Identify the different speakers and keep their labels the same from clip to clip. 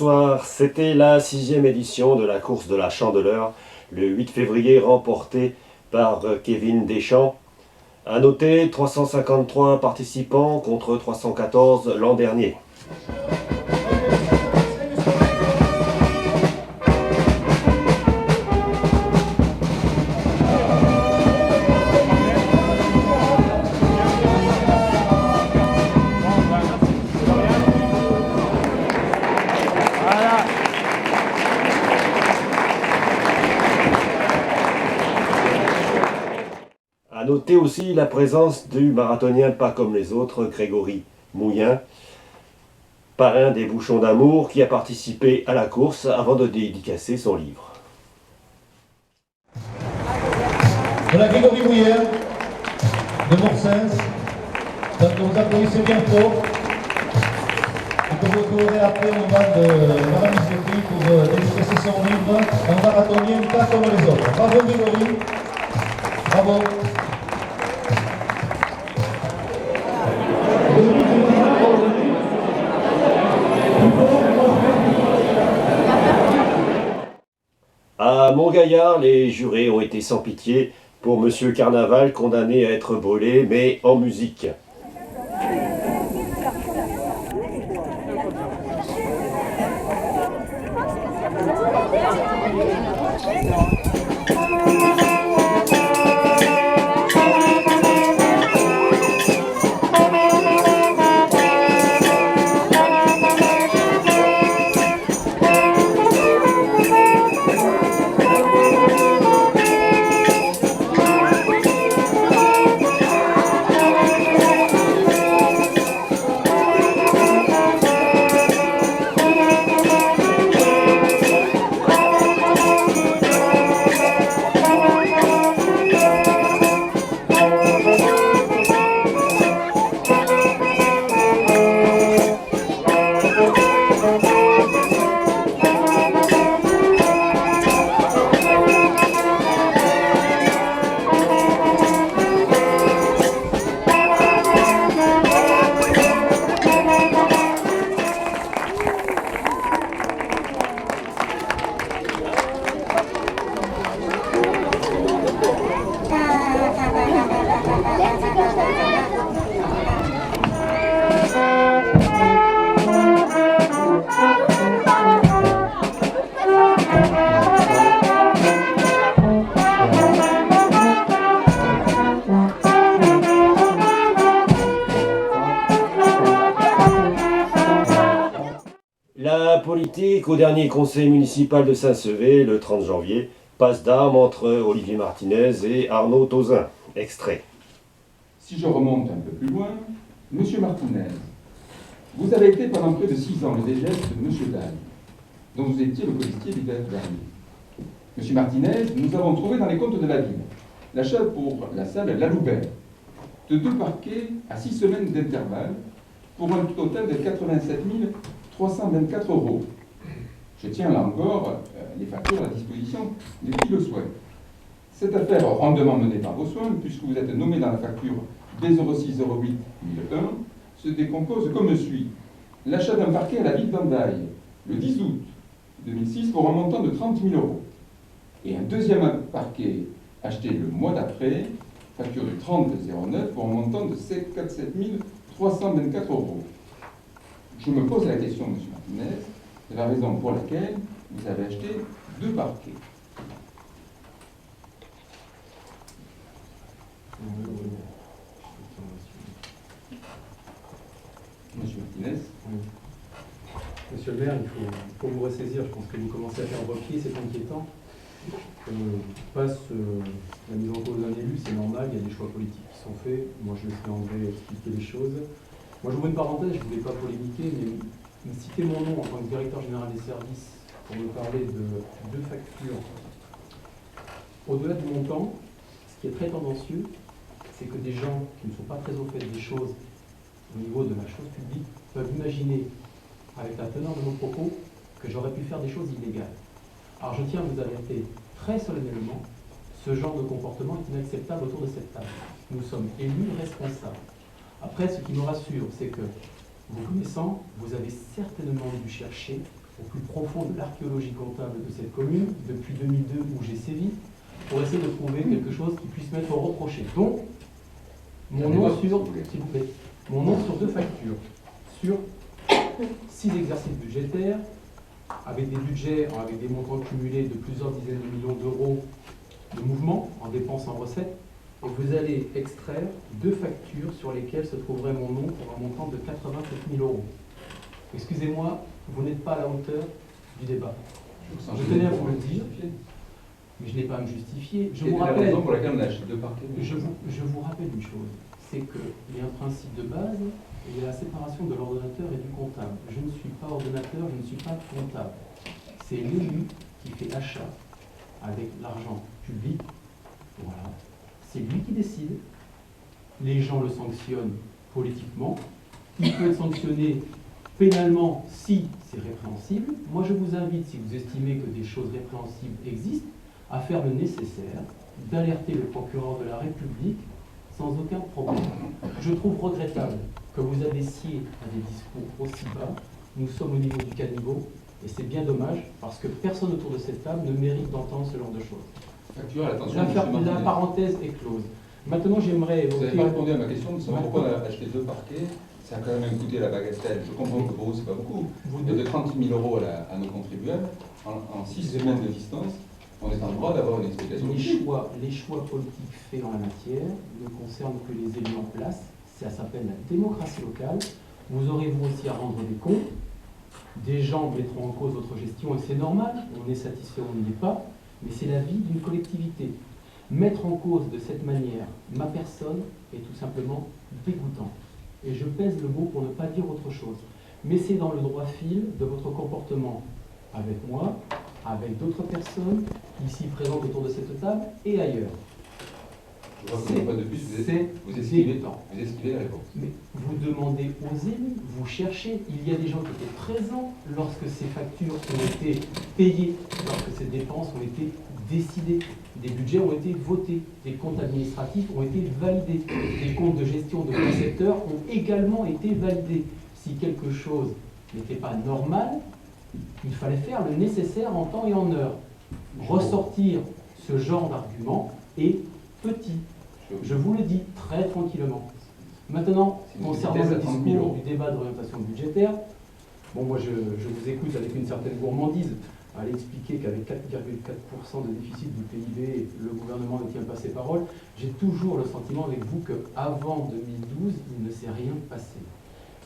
Speaker 1: bonsoir. C'était la 6e édition de la course de la Chandeleur, le 8 février, remportée par Kevin Deschamps. À noter 353 participants contre 314 l'an dernier. A noter aussi la présence du marathonien pas comme les autres, Grégory Mouillin, parrain des Bouchons d'amour, qui a participé à la course avant de dédicacer son livre.
Speaker 2: Voilà Grégory Mouillin, de Morsens. Donc vous applaudissez bien fort. Et que vous retrouverez après au moment de Madame Issotti pour dédicacer son livre, Un marathonien pas comme les autres. Bravo Grégory. Bravo.
Speaker 1: À Montgaillard, les jurés ont été sans pitié pour Monsieur Carnaval, condamné à être brûlé, mais en musique. La politique au dernier conseil municipal de Saint-Sevé, le 30 janvier, passe d'armes entre Olivier Martinez et Arnaud Tauzin. Extrait.
Speaker 3: Si je remonte un peu plus loin, Monsieur Martinez, vous avez été pendant près de 6 ans le dégeste de Monsieur Dalle, dont vous étiez le colistier l'hiver dernier. Monsieur Martinez, nous avons trouvé dans les comptes de la ville l'achat pour la salle Laloubert de 2 parquets à 6 semaines d'intervalle pour un total de 87 324 €. Je tiens là encore les factures à la disposition de qui le souhaite. Cette affaire rondement menée par vos soins, puisque vous êtes nommé dans la facture B0608 1001, se décompose comme suit. L'achat d'un parquet à la ville d'Andaille, le 10 août 2006, pour un montant de 30 000 €. Et un deuxième parquet acheté le mois d'après, facture du 30/09, pour un montant de 57 324 €. Je me pose la question, M. Martinez, de la raison pour laquelle vous avez acheté 2 parquets. Monsieur Martinez.
Speaker 4: Oui. Monsieur le maire, il faut vous ressaisir. Je pense que vous commencez à faire vos pieds, c'est inquiétant. Passe la mise en cause d'un élu, c'est normal, il y a des choix politiques qui sont faits. Moi, je laisserai André expliquer les choses. Moi, je vous mets une parenthèse, je ne voulais pas polémiquer, mais citer mon nom en tant que directeur général des services pour me parler de 2 factures. Au-delà du montant, ce qui est très tendancieux, c'est que des gens qui ne sont pas très au fait des choses au niveau de la chose publique peuvent imaginer, avec la teneur de nos propos, que j'aurais pu faire des choses illégales. Alors je tiens à vous alerter très solennellement, ce genre de comportement est inacceptable autour de cette table. Nous sommes élus responsables. Après, ce qui me rassure, c'est que, vous connaissant, vous avez certainement dû chercher au plus profond de l'archéologie comptable de cette commune, depuis 2002 où j'ai sévi, pour essayer de trouver quelque chose qui puisse m'être reproché. Donc, mon nom sur, s'il vous plaît, mon nom sur 2 factures, sur 6 exercices budgétaires, avec des budgets, avec des montants cumulés de plusieurs dizaines de millions d'euros de mouvement, en dépenses, en recettes, et vous allez extraire 2 factures sur lesquelles se trouverait mon nom pour un montant de 87 000 euros. Excusez-moi, vous n'êtes pas à la hauteur du débat. Je tenais à vous le dire, mais je n'ai pas à me justifier. Je vous rappelle,
Speaker 3: raison pour laquelle on achète 2 parquets.
Speaker 4: je vous rappelle une chose, c'est qu'il y a un principe de base, il y a la séparation de l'ordonnateur et du comptable. Je ne suis pas ordonnateur, je ne suis pas comptable. C'est l'élu qui fait achat avec l'argent public. Voilà. C'est lui qui décide. Les gens le sanctionnent politiquement. Il peut être sanctionné pénalement si c'est répréhensible. Moi, je vous invite, si vous estimez que des choses répréhensibles existent, à faire le nécessaire, d'alerter le procureur de la République sans aucun problème. Je trouve regrettable que vous abaissiez à des discours aussi bas. Nous sommes au niveau du caniveau, et c'est bien dommage, parce que personne autour de cette table ne mérite d'entendre ce genre de choses.
Speaker 3: Facture à l'attention
Speaker 4: La parenthèse est close. Maintenant, j'aimerais
Speaker 3: Vous
Speaker 4: évoquer...
Speaker 3: n'avez pas répondu à ma question de savoir pourquoi on a acheté 2 parquets. Ça a quand même coûté la bagatelle. Je comprends que pour vous, c'est pas beaucoup. De 30 000 euros à nos contribuables, en 6 semaines de distance, on est en droit d'avoir une explication.
Speaker 4: Les choix politiques faits en la matière ne concernent que les élus en place. Ça s'appelle la démocratie locale. Vous aurez vous aussi à rendre des comptes. Des gens mettront en cause votre gestion et c'est normal. On est satisfait, on n'y est pas. Mais c'est la vie d'une collectivité. Mettre en cause de cette manière ma personne est tout simplement dégoûtant. Et je pèse le mot pour ne pas dire autre chose. Mais c'est dans le droit fil de votre comportement avec moi, avec d'autres personnes ici présentes autour de cette table et ailleurs.
Speaker 3: Je vois que une fois de plus, vous esquivez la réponse.
Speaker 4: Mais vous demandez aux élus, vous cherchez. Il y a des gens qui étaient présents lorsque ces factures ont été payées, lorsque ces dépenses ont été décidées. Des budgets ont été votés, des comptes administratifs ont été validés, des comptes de gestion de précepteurs ont également été validés. Si quelque chose n'était pas normal, il fallait faire le nécessaire en temps et en heure. Ressortir ce genre d'argument est petit. Je vous le dis très tranquillement. Maintenant, concernant le discours du débat d'orientation budgétaire, bon, moi je vous écoute avec une certaine gourmandise à aller expliquer qu'avec 4,4% de déficit du PIB, le gouvernement ne tient pas ses paroles. J'ai toujours le sentiment avec vous qu'avant 2012, il ne s'est rien passé.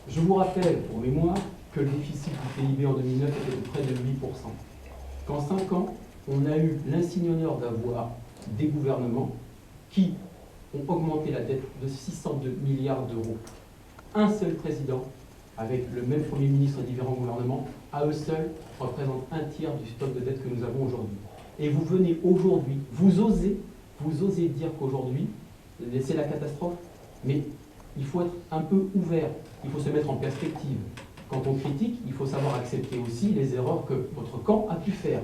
Speaker 4: Je vous rappelle, pour mémoire, que le déficit du PIB en 2009 était de près de 8%. Qu'en 5 ans, on a eu l'insigne honneur d'avoir des gouvernements qui ont augmenté la dette de 602 milliards d'euros. Un seul président, avec le même Premier ministre et différents gouvernements, à eux seuls, représentent un tiers du stock de dette que nous avons aujourd'hui. Et vous venez aujourd'hui, vous osez dire qu'aujourd'hui, c'est la catastrophe, mais il faut être un peu ouvert, il faut se mettre en perspective. Quand on critique, il faut savoir accepter aussi les erreurs que votre camp a pu faire.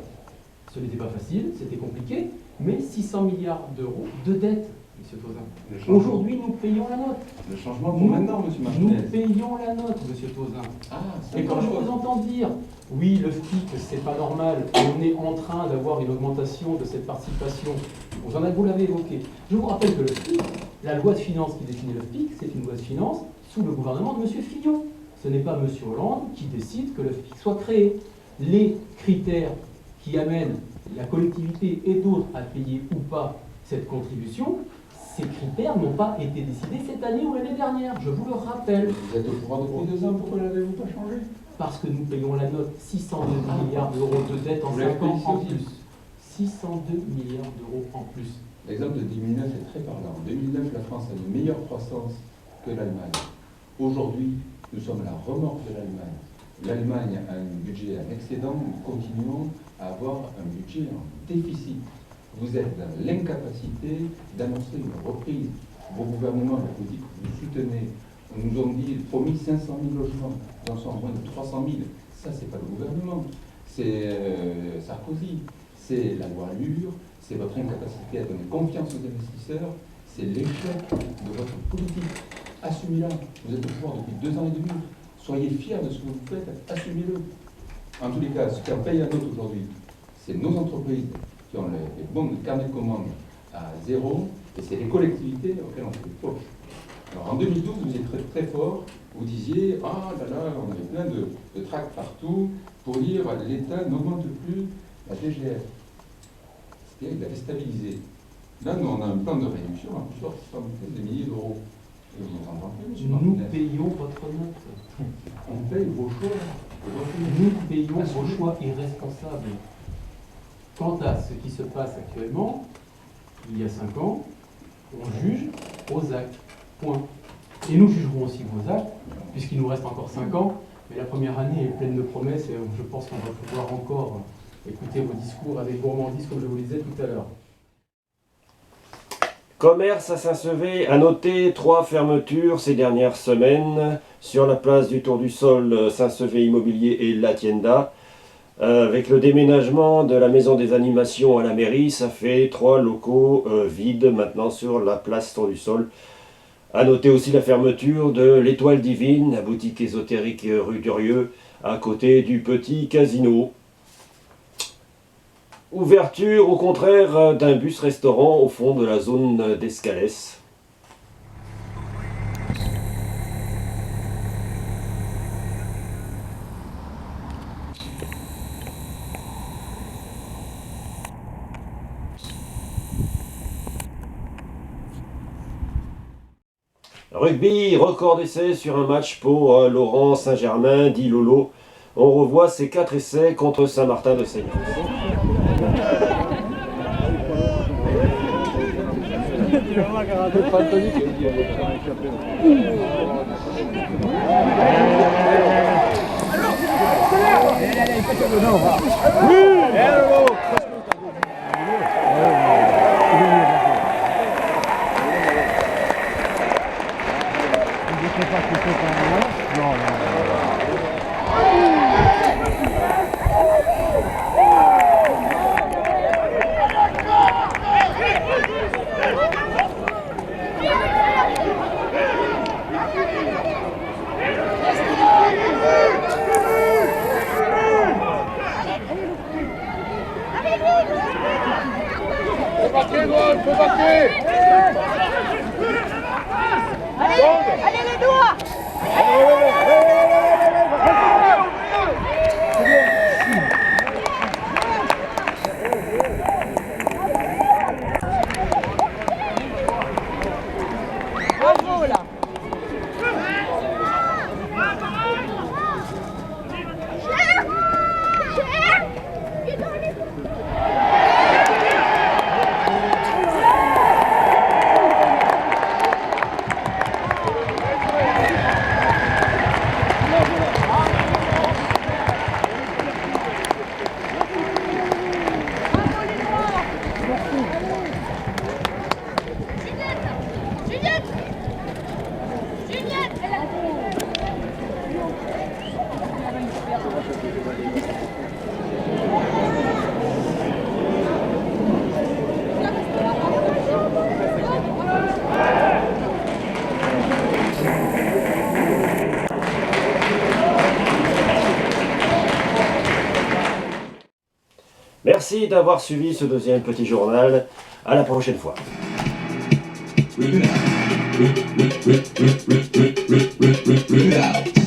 Speaker 4: Ce n'était pas facile, c'était compliqué, mais 600 milliards d'euros de dette, M. Tauzin. Aujourd'hui, nous payons la note.
Speaker 3: Le changement pour maintenant, M. Martinez.
Speaker 4: Nous payons la note, M. Tauzin.
Speaker 3: Ah,
Speaker 4: et quand je vous entends dire, oui, le FPIC, c'est pas normal, on est en train d'avoir une augmentation de cette participation, vous l'avez évoqué. Je vous rappelle que le FPIC, la loi de finances qui définit le FPIC, c'est une loi de finances sous le gouvernement de M. Fillon. Ce n'est pas M. Hollande qui décide que le FPIC soit créé. Les critères qui amènent la collectivité et d'autres à payer ou pas cette contribution, ces critères n'ont pas été décidés cette année ou l'année dernière, je vous le rappelle.
Speaker 3: Vous êtes au pouvoir depuis 2 ans, pourquoi l'avez-vous pas changé?
Speaker 4: Parce que nous payons la note 602 milliards d'euros de dette en 5 ans en plus. 602 milliards d'euros en plus.
Speaker 3: L'exemple de 2009 est très parlant. En 2009, la France a une meilleure croissance que l'Allemagne. Aujourd'hui, nous sommes à la remorque de l'Allemagne. L'Allemagne a un budget en excédent, nous continuons à avoir un budget en déficit. Vous êtes dans l'incapacité d'annoncer une reprise. Vos gouvernements, la politique que vous soutenez, nous ont dit, promis 500 000 logements, nous en sommes à moins de 300 000. Ça, c'est pas le gouvernement, c'est Sarkozy, c'est la loi Allure, c'est votre incapacité à donner confiance aux investisseurs, c'est l'échec de votre politique. Assumez-la. Vous êtes au pouvoir depuis 2 ans et demi. Soyez fiers de ce que vous faites, assumez-le. En tous les cas, ce qu'on paye à note aujourd'hui, c'est nos entreprises qui ont les bons carnets de commandes à zéro, et c'est les collectivités auxquelles on fait des poches. Alors en 2012, vous étiez très, très fort, vous disiez « Ah là là, on avait plein de tracts partout pour dire l'État n'augmente plus la DGF ». C'est-à-dire qu'il avait stabilisé. Là, nous, on a un plan de réduction à plusieurs centaines de milliers d'euros. Et vous en rendez compte,
Speaker 4: Nous payons votre note.
Speaker 3: on paye vos choix.
Speaker 4: Nous payons vos choix irresponsables. Quant à ce qui se passe actuellement, il y a 5 ans, on juge aux actes. Point. Et nous jugerons aussi vos actes, puisqu'il nous reste encore 5 ans, mais la première année est pleine de promesses et je pense qu'on va pouvoir encore écouter vos discours avec gourmandise, comme je vous le disais tout à l'heure.
Speaker 1: Commerce à Saint-Sevé a noté 3 fermetures ces dernières semaines sur la place du Tour du Sol, Saint-Sevé Immobilier et l'Atienda. Avec le déménagement de la maison des animations à la mairie, ça fait 3 locaux vides maintenant sur la place Tour du Sol. A noter aussi la fermeture de l'Étoile Divine, la boutique ésotérique rue Durieux, à côté du petit casino. Ouverture au contraire d'un bus-restaurant au fond de la zone d'Escalès. Rugby, record d'essais sur un match pour Laurent Saint-Germain, dit Lolo. On revoit ses 4 essais contre Saint-Martin de Seigneur.
Speaker 5: Allez les doigts! Bravo là!
Speaker 1: Merci d'avoir suivi ce deuxième petit journal. À la prochaine fois.
Speaker 6: Rip it out. Rip it out.